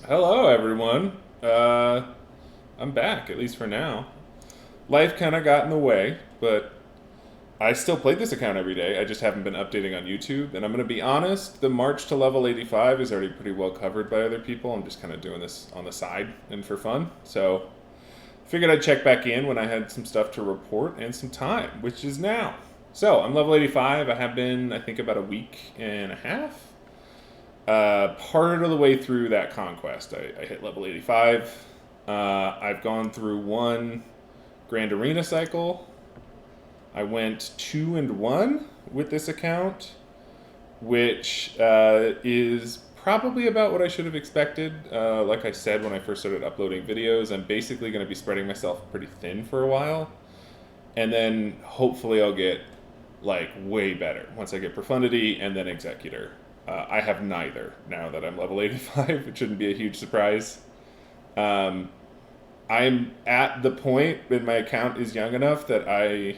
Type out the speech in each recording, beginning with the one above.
Hello, everyone. I'm back, at least for now. Life kind of got in the way, but I still played this account every day. I just haven't been updating on YouTube. And I'm going to be honest, the march to level 85 is already pretty well covered by other people. I'm just kind of doing this on the side and for fun. So, figured I'd check back in when I had some stuff to report and some time, which is now. So, I'm level 85. I have been, I think, about a week and a half. Part of the way through that conquest, I hit level 85. I've gone through one Grand Arena cycle. I went 2-1 with this account, which is probably about what I should have expected. Like I said when I first started uploading videos, I'm basically going to be spreading myself pretty thin for a while. And then hopefully I'll get like way better once I get Profundity and then Executor. I have neither now that I'm level 85. It shouldn't be a huge surprise. Um, I'm at the point, and my account is young enough that I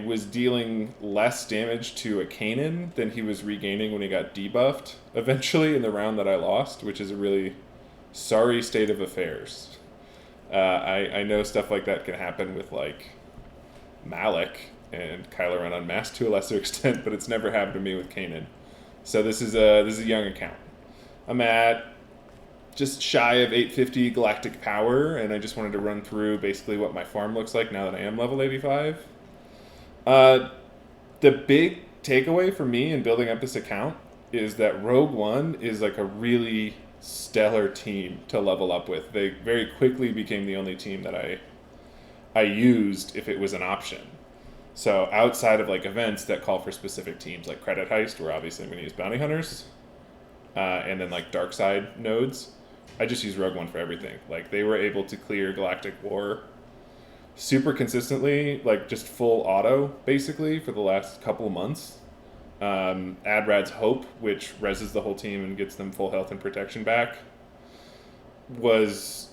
was dealing less damage to a Kanan than he was regaining when he got debuffed eventually in the round that I lost, which is a really sorry state of affairs. I know stuff like that can happen with like Malik and Kylo Ren Unmasked to a lesser extent, but it's never happened to me with Kanan. So this is a young account. I'm at just shy of 850 galactic power, and I just wanted to run through basically what my farm looks like now that I am level 85. The big takeaway for me in building up this account is that Rogue One is like a really stellar team to level up with. They very quickly became the only team that I used if it was an option. So outside of like events that call for specific teams, like Credit Heist, where obviously I'm going to use Bounty Hunters, and then like Dark Side nodes, I just use Rogue One for everything. Like they were able to clear Galactic War super consistently, like just full auto basically for the last couple of months. Adrad's Hope, which reses the whole team and gets them full health and protection back, was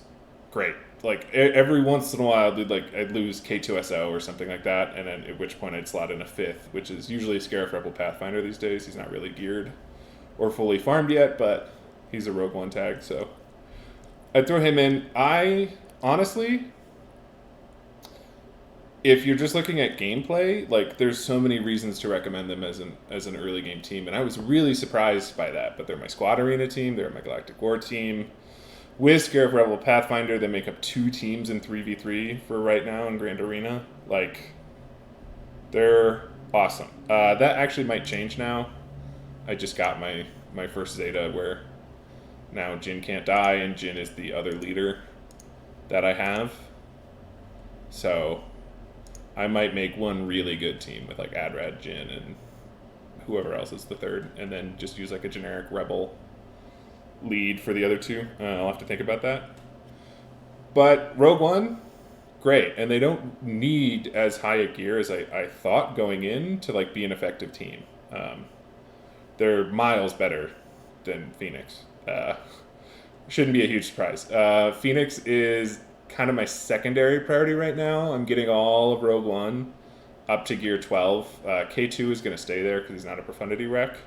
great. Like every once in a while, I'd lose K2SO or something like that, and then at which point I'd slot in a fifth, which is usually a Scarif Rebel Pathfinder these days. He's not really geared or fully farmed yet, but he's a Rogue One tag, so I'd throw him in. I honestly, if you're just looking at gameplay, like there's so many reasons to recommend them as an early game team, and I was really surprised by that. But they're my Squad Arena team, they're my Galactic War team. With Scarif Rebel Pathfinder, they make up two teams in 3v3 for right now in Grand Arena. Like, they're awesome. That actually might change now. I just got my first Zeta where now Jin can't die, and Jin is the other leader that I have. So I might make one really good team with like Adrad, Jin, and whoever else is the third, and then just use like a generic Rebel lead for the other two. I'll have to think about that. But Rogue One, great. And they don't need as high a gear as I thought going in to like be an effective team. They're miles better than Phoenix. Shouldn't be a huge surprise. Phoenix is kind of my secondary priority right now. I'm getting all of Rogue One up to gear 12. K2 is going to stay there because he's not a Profundity wreck.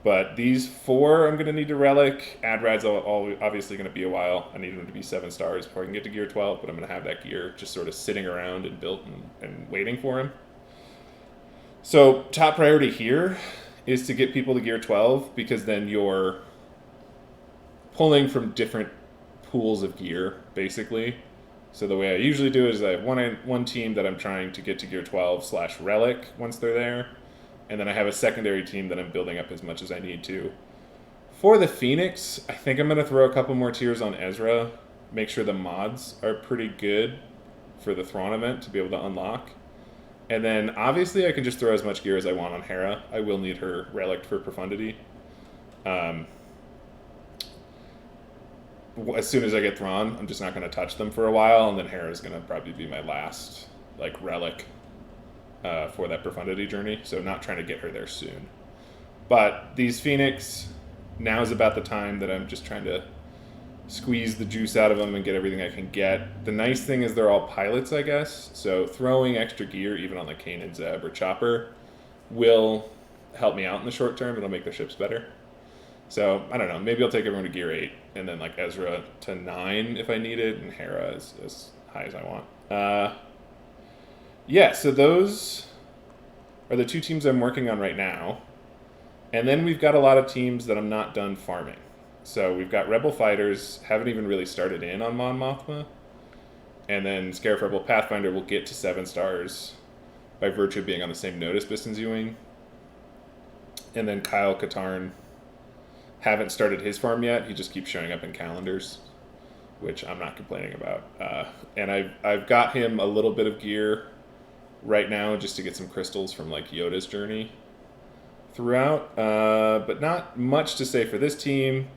But these four I'm going to need to relic. Adrad's obviously going to be a while. I need him to be 7 stars before I can get to gear 12, but I'm going to have that gear just sort of sitting around and built and waiting for him. So top priority here is to get people to gear 12, because then you're pulling from different pools of gear, basically. So the way I usually do it is I have one team that I'm trying to get to gear 12/relic once they're there, and then I have a secondary team that I'm building up as much as I need to. For the Phoenix, I think I'm going to throw a couple more tiers on Ezra, make sure the mods are pretty good for the Thrawn event to be able to unlock. And then obviously I can just throw as much gear as I want on Hera. I will need her relic for Profundity. As soon as I get Thrawn, I'm just not going to touch them for a while, and then Hera's going to probably be my last like relic for that Profundity journey, so not trying to get her there soon. But these Phoenix, now is about the time that I'm just trying to squeeze the juice out of them and get everything I can get. The nice thing is they're all pilots, I guess, so throwing extra gear, even on the Kanan, Zeb, or Chopper, will help me out in the short term. It'll make the ships better. So I don't know. Maybe I'll take everyone to gear 8, and then like Ezra to 9 if I need it, and Hera as high as I want. Yeah. So those are the 2 teams I'm working on right now, and then we've got a lot of teams that I'm not done farming. So we've got Rebel Fighters, haven't even really started in on Mon Mothma, and then Scarif Rebel Pathfinder will get to 7 stars by virtue of being on the same node as Biston's Ewing. And then Kyle Katarn haven't started his farm yet. He just keeps showing up in calendars, which I'm not complaining about. And I've got him a little bit of gear right now just to get some crystals from like Yoda's journey throughout. But not much to say for this team.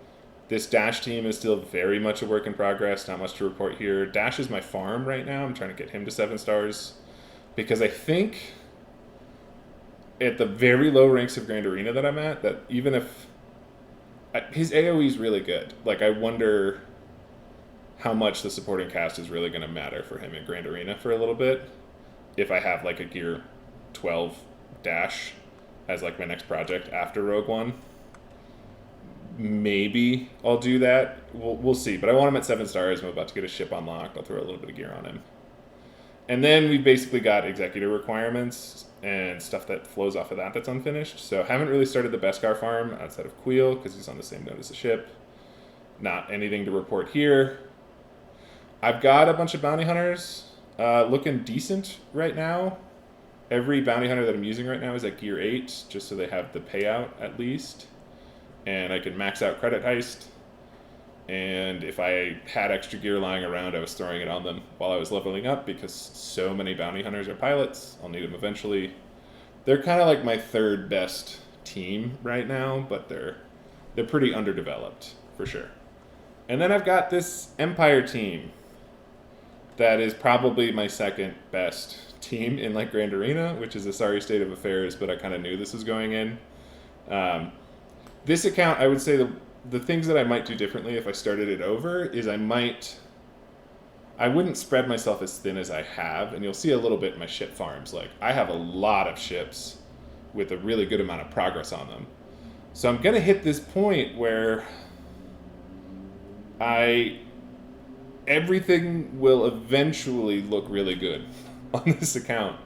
This Dash team is still very much a work in progress. Not much to report here. Dash is my farm right now. I'm trying to get him to 7 stars because I think at the very low ranks of Grand Arena that I'm at, that even if his AoE is really good, like I wonder how much the supporting cast is really going to matter for him in Grand Arena for a little bit. If I have like a gear 12 Dash as like my next project after Rogue One, maybe I'll do that. We'll see. But I want him at 7 stars. I'm about to get a ship unlocked. I'll throw a little bit of gear on him. And then we've basically got executor requirements and stuff that flows off of that that's unfinished. So haven't really started the Beskar farm outside of Queel because he's on the same node as the ship. Not anything to report here. I've got a bunch of bounty hunters looking decent right now. Every bounty hunter that I'm using right now is at gear 8, just so they have the payout at least. And I can max out Credit Heist. And if I had extra gear lying around, I was throwing it on them while I was leveling up because so many bounty hunters are pilots. I'll need them eventually. They're kind of like my 3rd best team right now, but they're pretty underdeveloped for sure. And then I've got this Empire team that is probably my 2nd best team in like Grand Arena, which is a sorry state of affairs, but I kind of knew this was going in. This account, I would say the things that I might do differently if I started it over is I wouldn't spread myself as thin as I have, and you'll see a little bit in my ship farms. Like, I have a lot of ships with a really good amount of progress on them. So I'm going to hit this point where everything will eventually look really good on this account.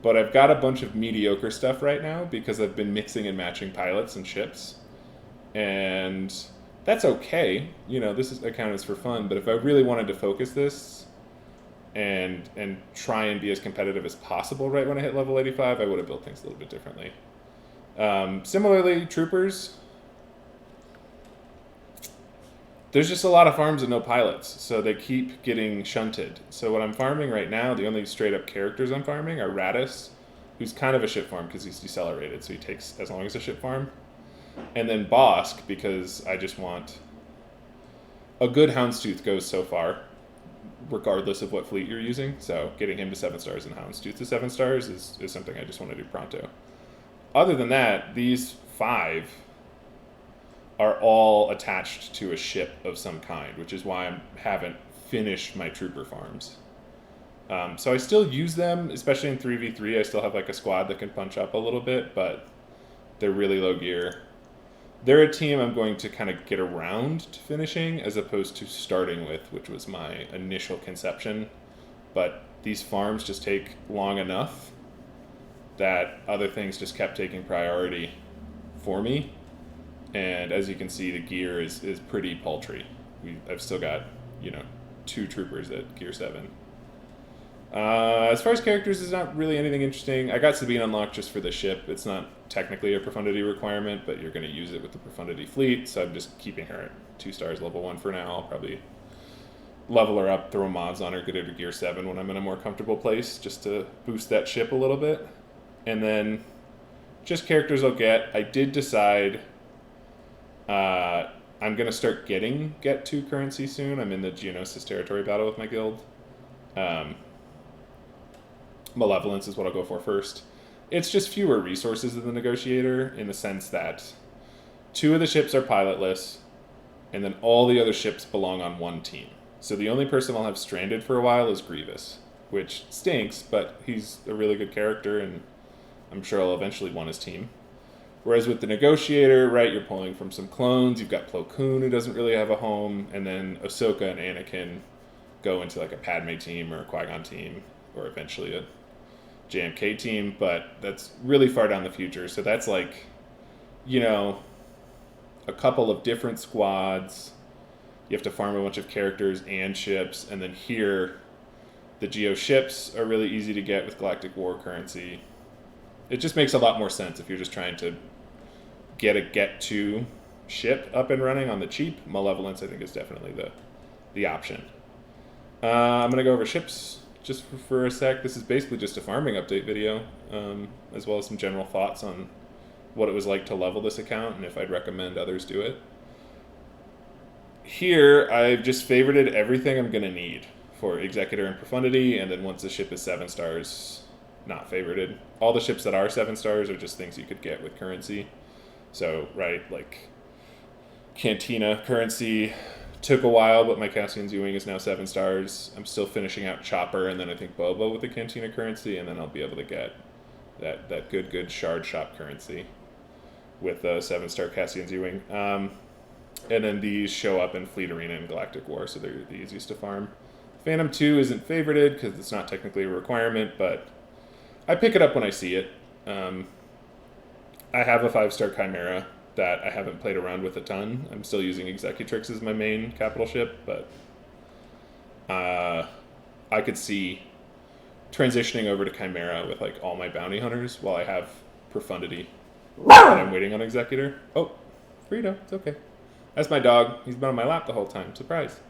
But I've got a bunch of mediocre stuff right now because I've been mixing and matching pilots and ships. And that's okay. You know, this account is for fun. But if I really wanted to focus this and try and be as competitive as possible right when I hit level 85, I would have built things a little bit differently. Similarly, troopers. There's just a lot of farms and no pilots, so they keep getting shunted. So what I'm farming right now, the only straight up characters I'm farming are Radis, who's kind of a ship farm because he's decelerated, so he takes as long as a ship farm. And then Bosk, because I just want a good Houndstooth goes so far, regardless of what fleet you're using. So getting him to 7 stars and Houndstooth to 7 stars is something I just want to do pronto. Other than that, these 5 are all attached to a ship of some kind, which is why I haven't finished my trooper farms. So I still use them, especially in 3v3. I still have like a squad that can punch up a little bit, but they're really low gear. They're a team I'm going to kind of get around to finishing as opposed to starting with, which was my initial conception. But these farms just take long enough that other things just kept taking priority for me. And as you can see, the gear is pretty paltry. I've still got, 2 troopers at gear 7. As far as characters, there's not really anything interesting. I got Sabine unlocked just for the ship. It's not technically a profundity requirement, but you're going to use it with the profundity fleet, so I'm just keeping her at 2 stars level 1 for now. I'll probably level her up, throw mods on her, get her to gear 7 when I'm in a more comfortable place, just to boost that ship a little bit. And then just characters I'll get. I did decide I'm going to start getting Get 2 currency soon. I'm in the Geonosis territory battle with my guild. Malevolence is what I'll go for first. It's just fewer resources than the negotiator in the sense that 2 of the ships are pilotless, and then all the other ships belong on one team. So the only person I'll have stranded for a while is Grievous, which stinks, but he's a really good character, and I'm sure I'll eventually want his team. Whereas with the negotiator, right, you're pulling from some clones. You've got Plo Koon, who doesn't really have a home, and then Ahsoka and Anakin go into like a Padme team or a Qui-Gon team, or eventually a JMK team. But that's really far down the future. So that's like, you know, a couple of different squads. You have to farm a bunch of characters and ships, and then here, the Geo ships are really easy to get with Galactic War currency. It just makes a lot more sense if you're just trying to get a get-to ship up and running on the cheap. Malevolence, I think, is definitely the option. I'm going to go over ships just for a sec. This is basically just a farming update video, as well as some general thoughts on what it was like to level this account and if I'd recommend others do it. Here, I've just favorited everything I'm going to need for Executor and Profundity, and then once the ship is 7 stars, not favorited. All the ships that are 7 stars are just things you could get with currency. So, right, like Cantina currency took a while, but my Cassian's Ewing is now 7 stars. I'm still finishing out Chopper, and then I think Boba with the Cantina currency, and then I'll be able to get that good Shard Shop currency with 7-star Cassian's Ewing. And then these show up in Fleet Arena and Galactic War, so they're the easiest to farm. Phantom 2 isn't favorited because it's not technically a requirement, but I pick it up when I see it. I have a 5-star Chimera that I haven't played around with a ton. I'm still using Executrix as my main capital ship, but I could see transitioning over to Chimera with like all my bounty hunters while I have Profundity and I'm waiting on Executor. Oh, Frito, it's okay. That's my dog. He's been on my lap the whole time. Surprise.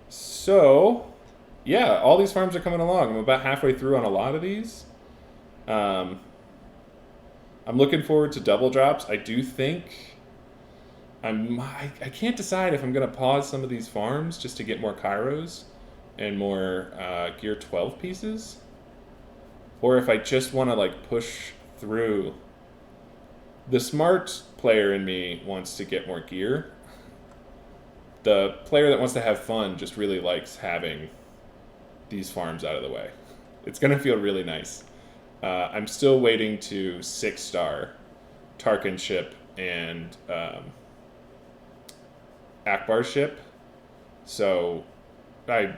So, yeah, all these farms are coming along. I'm about halfway through on a lot of these. I'm looking forward to double drops. I do think I can't decide if I'm going to pause some of these farms just to get more Kairos and more Gear 12 pieces, or if I just want to like push through. The smart player in me wants to get more gear. The player that wants to have fun just really likes having these farms out of the way. It's going to feel really nice. I'm still waiting to 6-star Tarkin ship and Akbar's ship. So I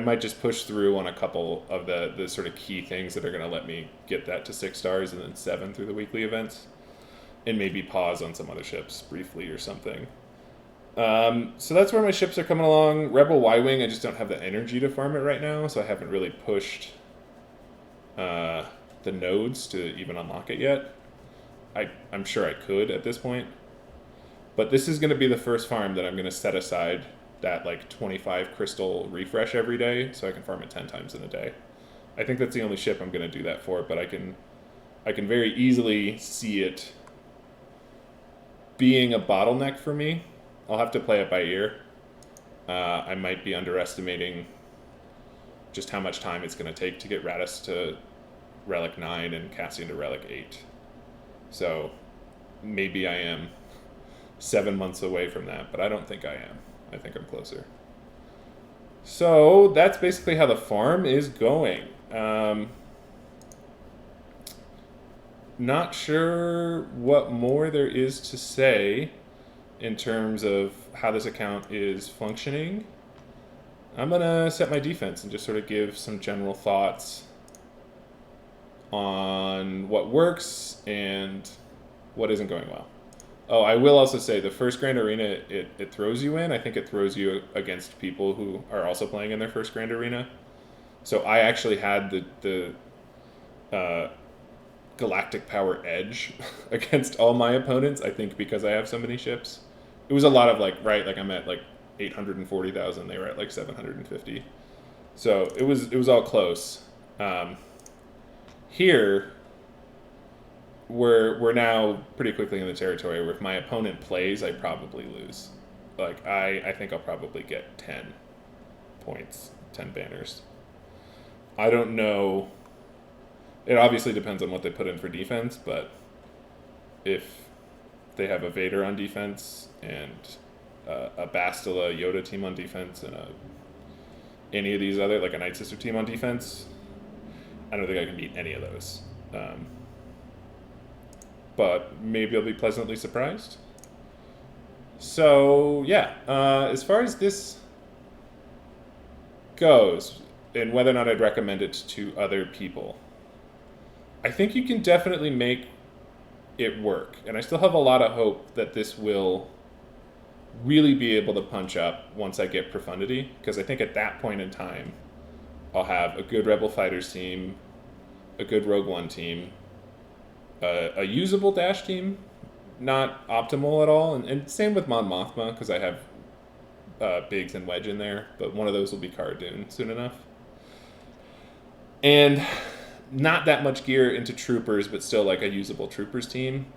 might just push through on a couple of the sort of key things that are going to let me get that to 6 stars and then 7 through the weekly events. And maybe pause on some other ships briefly or something. So that's where my ships are coming along. Rebel Y-Wing, I just don't have the energy to farm it right now, so I haven't really pushed the nodes to even unlock it yet. I'm sure I could at this point. But this is going to be the first farm that I'm going to set aside that like 25 crystal refresh every day so I can farm it 10 times in a day. I think that's the only ship I'm going to do that for, but I can very easily see it being a bottleneck for me. I'll have to play it by ear. I might be underestimating just how much time it's going to take to get Radis to Relic 9 and Cassian to Relic 8. So maybe I am 7 months away from that, but I don't think I am. I think I'm closer. So that's basically how the farm is going. Not sure what more there is to say in terms of how this account is functioning. I'm going to set my defense and just sort of give some general thoughts on what works and what isn't going well. Oh, I will also say the first Grand Arena it throws you in. I think it throws you against people who are also playing in their first Grand Arena. So I actually had the galactic power edge against all my opponents, I think, because I have so many ships. It was a lot of like, right, like I'm at like 840,000, they were at like 750. So it was all close. Here we're now pretty quickly in the territory where if my opponent plays, I probably lose. Like I think I'll probably get 10 points, 10 banners. I don't know. It obviously depends on what they put in for defense, but if they have a Vader on defense and a Bastila Yoda team on defense and any of these other, like a Night Sister team on defense, I don't think I can beat any of those. but maybe I'll be pleasantly surprised. So yeah, as far as this goes, and whether or not I'd recommend it to other people, I think you can definitely make it work, and I still have a lot of hope that this will really be able to punch up once I get Profundity, because I think at that point in time, I'll have a good Rebel Fighters team, a good Rogue One team, a usable Dash team, not optimal at all, and same with Mon Mothma, because I have Biggs and Wedge in there, but one of those will be Cara Dune soon enough. And not that much gear into Troopers, but still like a usable Troopers team,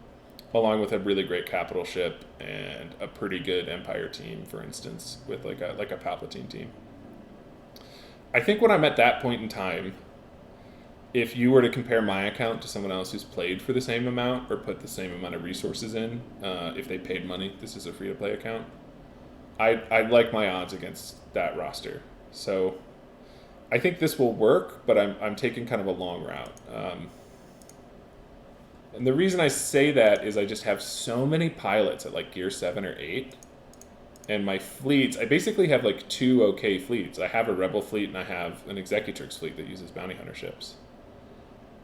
along with a really great capital ship and a pretty good Empire team, for instance, with like a Palpatine team. I think when I'm at that point in time, if you were to compare my account to someone else who's played for the same amount or put the same amount of resources in, if they paid money, this is a free-to-play account, I'd like my odds against that roster. So I think this will work, but I'm taking kind of a long route. And the reason I say that is I just have so many pilots at like gear 7 or 8. And my fleets, I basically have like 2 okay fleets. I have a Rebel fleet and I have an Executrix fleet that uses bounty hunter ships.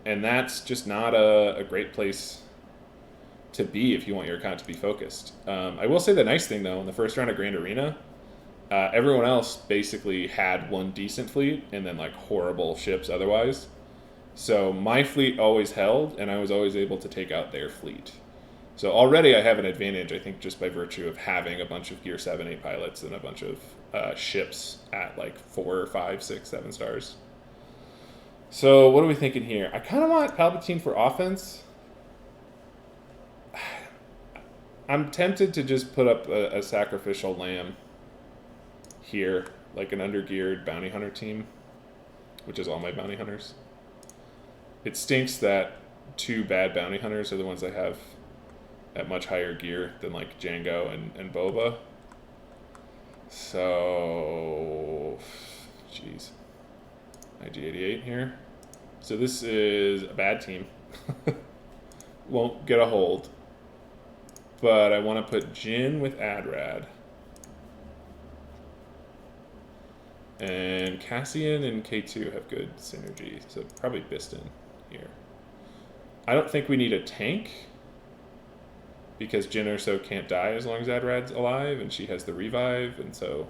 And that's just not a great place to be if you want your account to be focused. I will say the nice thing though, in the first round of Grand Arena, everyone else basically had one decent fleet and then like horrible ships otherwise. So my fleet always held, and I was always able to take out their fleet. So already I have an advantage, I think, just by virtue of having a bunch of Gear 7, 8 pilots and a bunch of ships at like 4, 5, 6, 7 stars. So what are we thinking here? I kind of want Palpatine for offense. I'm tempted to just put up a sacrificial lamb here, like an undergeared bounty hunter team, which is all my bounty hunters. It stinks that 2 bad bounty hunters are the ones I have at much higher gear than like Jango and Boba. So, jeez, IG-88 here. So this is a bad team. Won't get a hold. But I want to put Jin with Adrad. And Cassian and K2 have good synergy, so probably Biston here. I don't think we need a tank, because Jin Urso can't die as long as Adrad's alive, and she has the revive, and so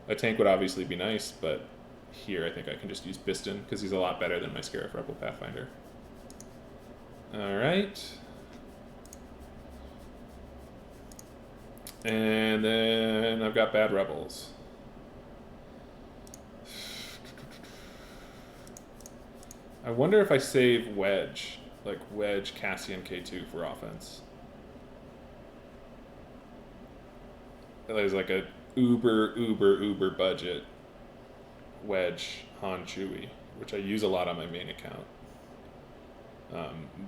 a tank would obviously be nice, but here I think I can just use Biston, because he's a lot better than my Scarif Rebel Pathfinder. Alright. And then I've got bad Rebels. I wonder if I save Wedge, like Wedge, Cassian, K2 for offense. There's like a uber budget Wedge, Han, Chewie, which I use a lot on my main account.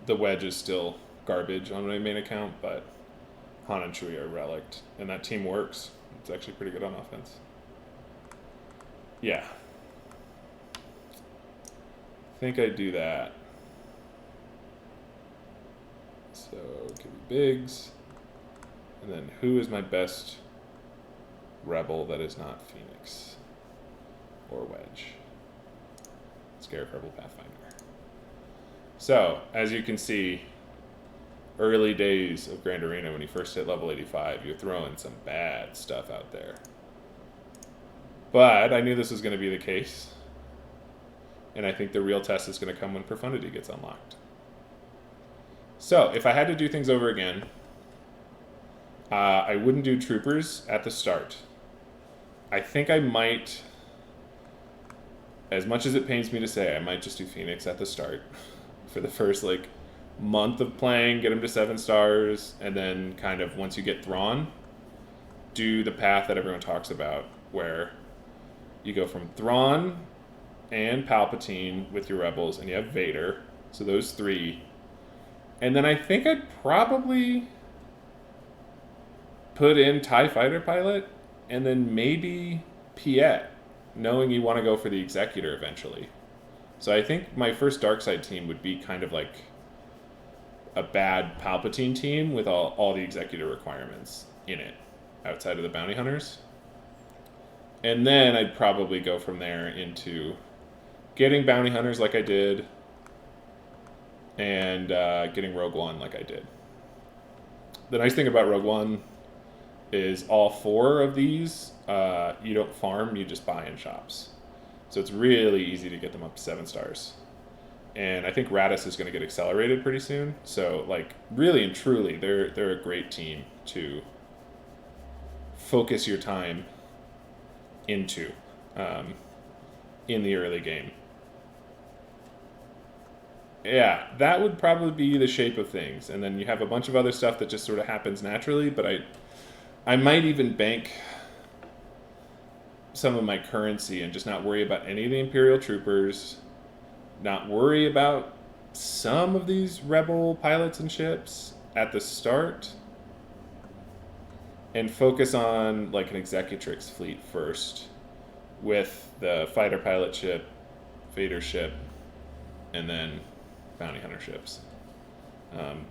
The Wedge is still garbage on my main account, but Han and Chewie are relicked, and that team works. It's actually pretty good on offense. Yeah. I think I do that. So give me Biggs. And then who is my best Rebel that is not Phoenix or Wedge? Scarif Rebel Pathfinder. So, as you can see, early days of Grand Arena, when you first hit level 85, you're throwing some bad stuff out there. But I knew this was going to be the case. And I think the real test is going to come when Profundity gets unlocked. So, if I had to do things over again, I wouldn't do Troopers at the start. I think I might, as much as it pains me to say, I might just do Phoenix at the start for the first like month of playing, get him to 7 stars, and then kind of once you get Thrawn, do the path that everyone talks about, where you go from Thrawn and Palpatine with your Rebels, and you have Vader, so those 3. And then I think I'd probably put in TIE Fighter Pilot, and then maybe Piet, knowing you want to go for the Executor eventually. So I think my first Darkside team would be kind of like a bad Palpatine team with all the executor requirements in it, outside of the bounty hunters. And then I'd probably go from there into getting bounty hunters like I did, and getting Rogue One like I did. The nice thing about Rogue One is all 4 of these, you don't farm, you just buy in shops. So it's really easy to get them up to 7 stars. And I think Radis is going to get accelerated pretty soon. So, like, really and truly, they're a great team to focus your time into in the early game. Yeah, that would probably be the shape of things. And then you have a bunch of other stuff that just sort of happens naturally, but I might even bank some of my currency and just not worry about any of the Imperial troopers, not worry about some of these rebel pilots and ships at the start, and focus on like an executrix fleet first with the fighter pilot ship, Vader ship, and then bounty hunter ships.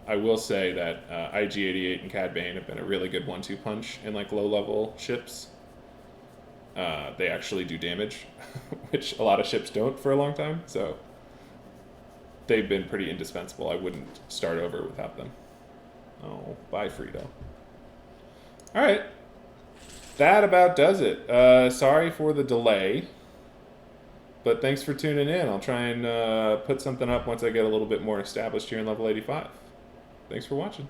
I will say that IG-88 and Cad Bane have been a really good 1-2 punch in like low-level ships. They actually do damage, which a lot of ships don't for a long time, so they've been pretty indispensable. I wouldn't start over without them. Oh, bye, Frito. All right. That about does it. Sorry for the delay, but thanks for tuning in. I'll try and put something up once I get a little bit more established here in level 85. Thanks for watching.